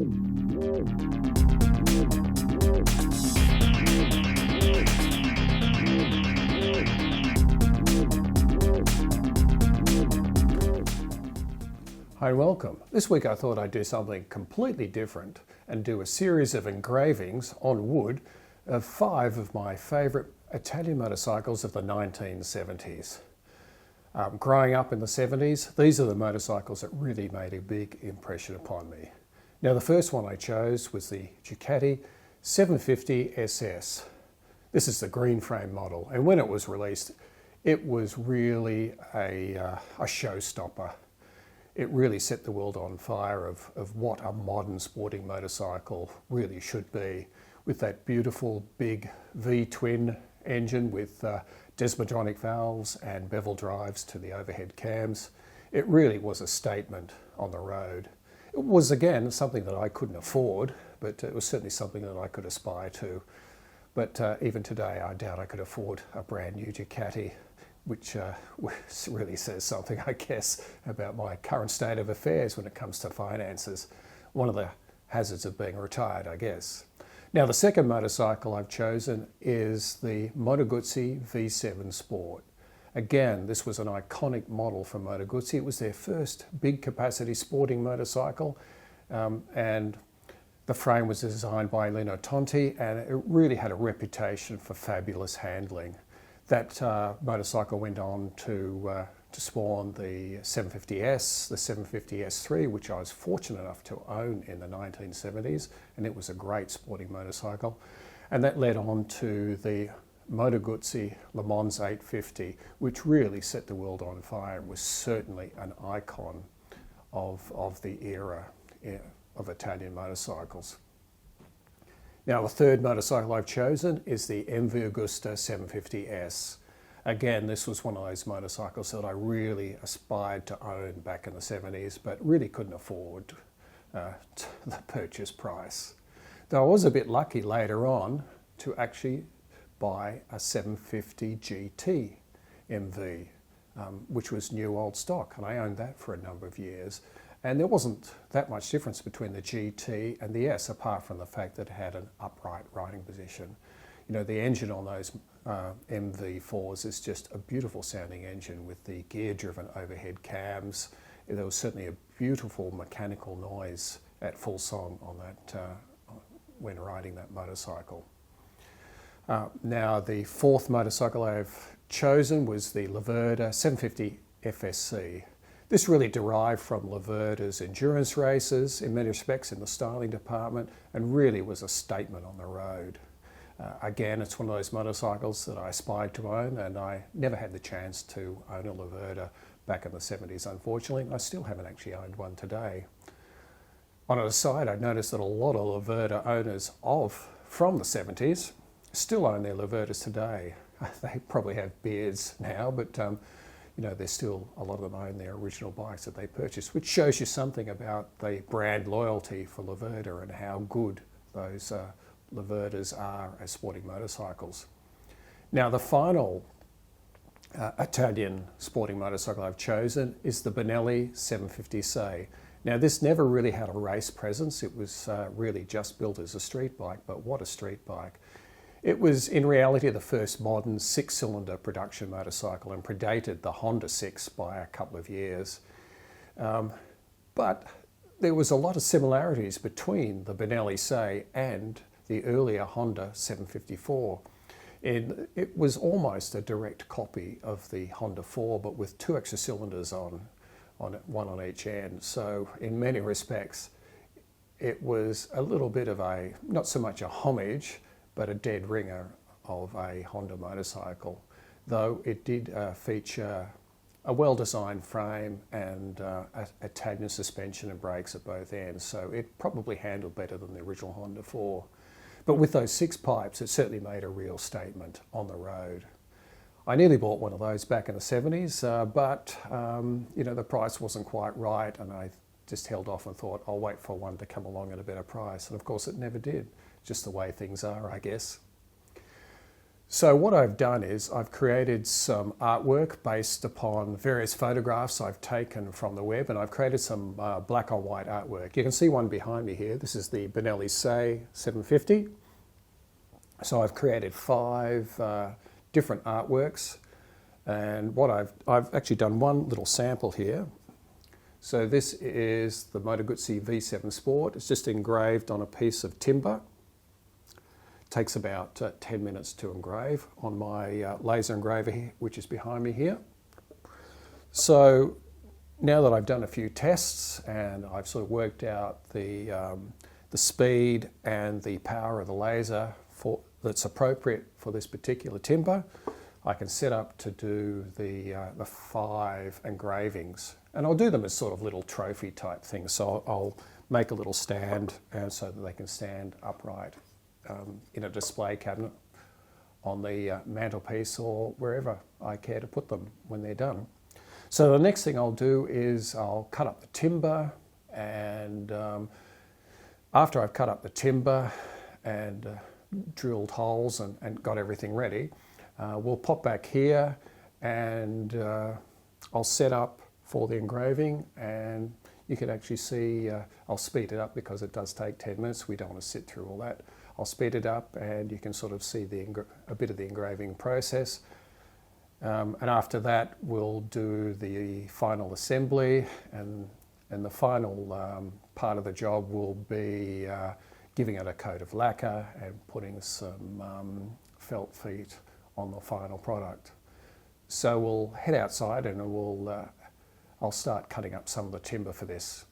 Hi and welcome. This week I thought I'd do something completely different and do a series of engravings on wood of 5 of my favourite Italian motorcycles of the 1970s. Growing up in the 70s, these are the motorcycles that really made a big impression upon me. Now the first one I chose was the Ducati 750 SS. This is the green frame model, and when it was released it was really a showstopper. It really set the world on fire of what a modern sporting motorcycle really should be, with that beautiful big V-twin engine with desmodronic valves and bevel drives to the overhead cams. It really was a statement on the road. It was, again, something that I couldn't afford, but it was certainly something that I could aspire to. But even today, I doubt I could afford a brand new Ducati, which really says something, I guess, about my current state of affairs when it comes to finances. One of the hazards of being retired, I guess. Now, the second motorcycle I've chosen is the Moto Guzzi V7 Sport. Again, this was an iconic model for Moto Guzzi. It was their first big capacity sporting motorcycle, and the frame was designed by Lino Tonti, and it really had a reputation for fabulous handling. That motorcycle went on to spawn the 750S, the 750S3, which I was fortunate enough to own in the 1970s, and it was a great sporting motorcycle. And that led on to the Moto Guzzi Le Mans 850, which really set the world on fire and was certainly an icon of the era of Italian motorcycles. Now, the third motorcycle I've chosen is the MV Agusta 750S. Again, this was one of those motorcycles that I really aspired to own back in the 70s, but really couldn't afford the purchase price. Though I was a bit lucky later on to actually buy a 750 GT MV, which was new old stock, and I owned that for a number of years. And there wasn't that much difference between the GT and the S, apart from the fact that it had an upright riding position. You know, the engine on those MV4s is just a beautiful sounding engine with the gear-driven overhead cams. There was certainly a beautiful mechanical noise at full song on that when riding that motorcycle. Now, the fourth motorcycle I've chosen was the Laverda 750 FSC. This really derived from Laverda's endurance races in many respects in the styling department, and really was a statement on the road. Again, it's one of those motorcycles that I aspired to own, and I never had the chance to own a Laverda back in the 70s, unfortunately, and I still haven't actually owned one today. On an aside, I noticed that a lot of Laverda owners from the 70s still own their Laverdas today. They probably have beards now, but you know, there's still a lot of them own their original bikes that they purchased, which shows you something about the brand loyalty for Laverda and how good those Laverdas are as sporting motorcycles. Now, the final Italian sporting motorcycle I've chosen is the Benelli 750 Se. Now, this never really had a race presence. It was really just built as a street bike, but what a street bike. It was in reality the first modern 6-cylinder production motorcycle and predated the Honda 6 by a couple of years. But there was a lot of similarities between the Benelli Se and the earlier Honda 754. It was almost a direct copy of the Honda 4, but with 2 extra cylinders on it, one on each end. So in many respects, it was a little bit of a, not so much a homage, but a dead ringer of a Honda motorcycle, though it did feature a well-designed frame and Italian suspension and brakes at both ends, so it probably handled better than the original Honda 4. But with those 6 pipes, it certainly made a real statement on the road. I nearly bought one of those back in the 70s, but you know, the price wasn't quite right, and I just held off and thought, I'll wait for one to come along at a better price, and of course it never did. Just the way things are, I guess. So what I've done is I've created some artwork based upon various photographs I've taken from the web, and I've created some black on white artwork. You can see one behind me here. This is the Benelli Say 750. So I've created 5 different artworks, and what I've actually done one little sample here. So this is the Moto Guzzi V7 Sport. It's just engraved on a piece of timber. Takes about 10 minutes to engrave on my laser engraver here, which is behind me here. So now that I've done a few tests and I've sort of worked out the speed and the power of the laser that's appropriate for this particular timber, I can set up to do the 5 engravings, and I'll do them as sort of little trophy type things. So I'll make a little stand so that they can stand upright in a display cabinet on the mantelpiece or wherever I care to put them when they're done. So the next thing I'll do is I'll cut up the timber, and after I've cut up the timber and drilled holes and got everything ready, we'll pop back here and I'll set up for the engraving, and you can actually see I'll speed it up because it does take 10 minutes. We don't want to sit through all that. I'll speed it up and you can sort of see a bit of the engraving process. And after that we'll do the final assembly, and the final part of the job will be giving it a coat of lacquer and putting some felt feet on the final product. So we'll head outside and I'll start cutting up some of the timber for this.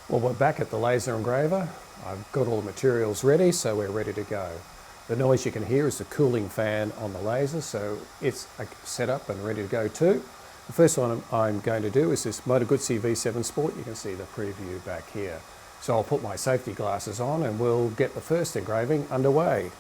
Well, we're back at the laser engraver. I've got all the materials ready, so we're ready to go. The noise you can hear is the cooling fan on the laser, so it's set up and ready to go too. The first one I'm going to do is this Moto Guzzi V7 Sport. You can see the preview back here. So I'll put my safety glasses on and we'll get the first engraving underway.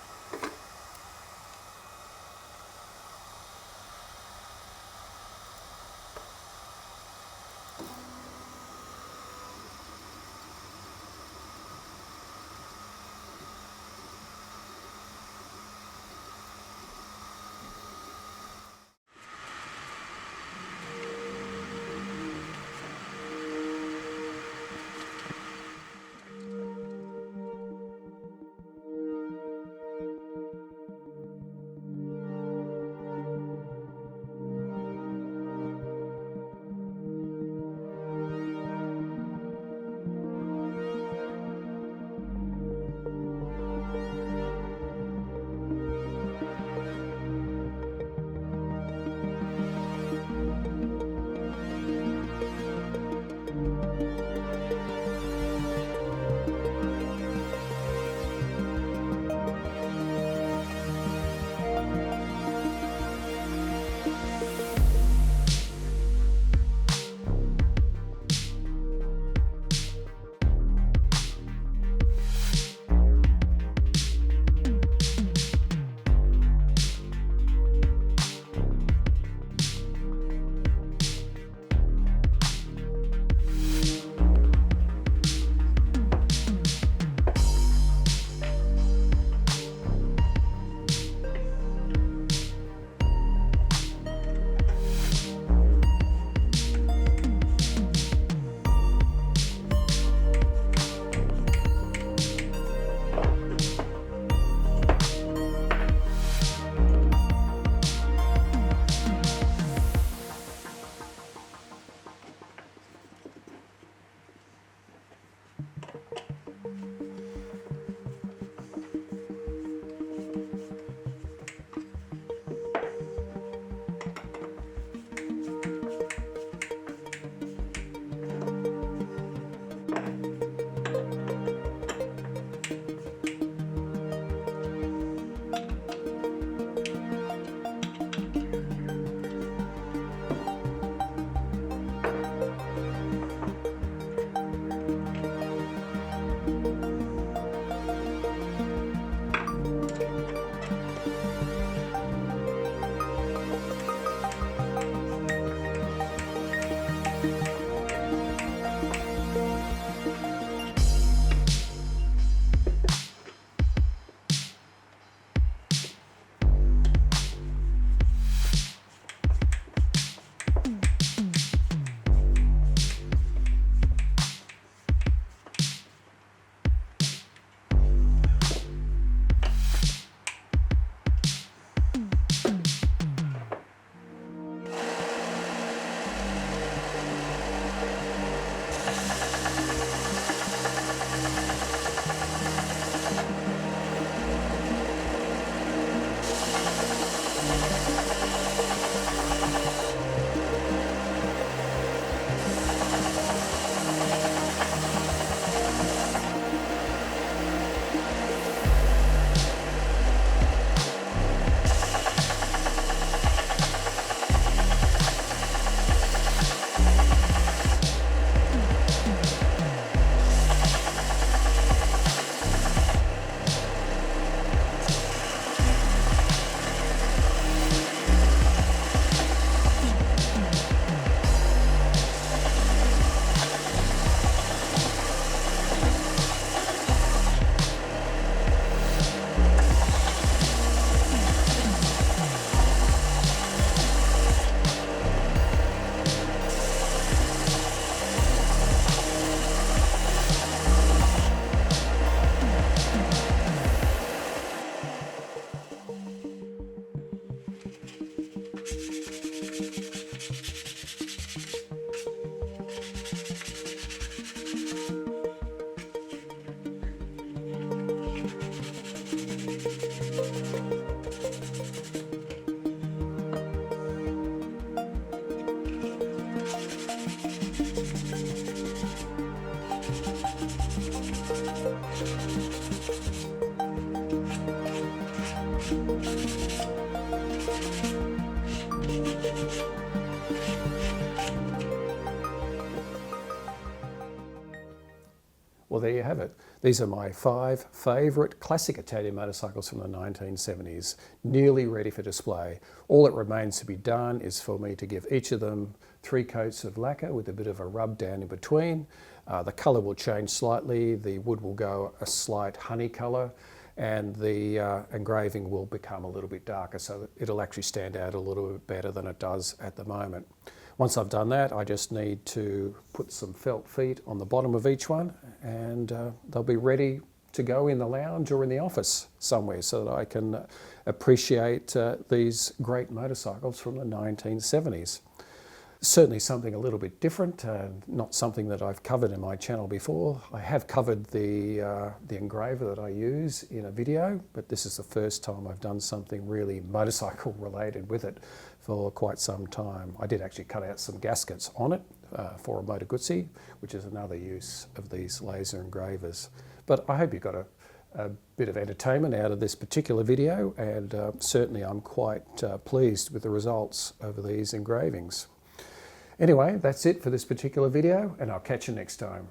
Well, there you have it. These are my 5 favourite classic Italian motorcycles from the 1970s, nearly ready for display. All that remains to be done is for me to give each of them 3 coats of lacquer with a bit of a rub down in between. The colour will change slightly, the wood will go a slight honey colour, and the engraving will become a little bit darker, so that it'll actually stand out a little bit better than it does at the moment. Once I've done that, I just need to put some felt feet on the bottom of each one, and they'll be ready to go in the lounge or in the office somewhere, so that I can appreciate these great motorcycles from the 1970s. Certainly something a little bit different, not something that I've covered in my channel before. I have covered the engraver that I use in a video, but this is the first time I've done something really motorcycle related with it for quite some time. I did actually cut out some gaskets on it for a Moto Guzzi, which is another use of these laser engravers. But I hope you got a bit of entertainment out of this particular video, and certainly I'm quite pleased with the results of these engravings. Anyway, that's it for this particular video, and I'll catch you next time.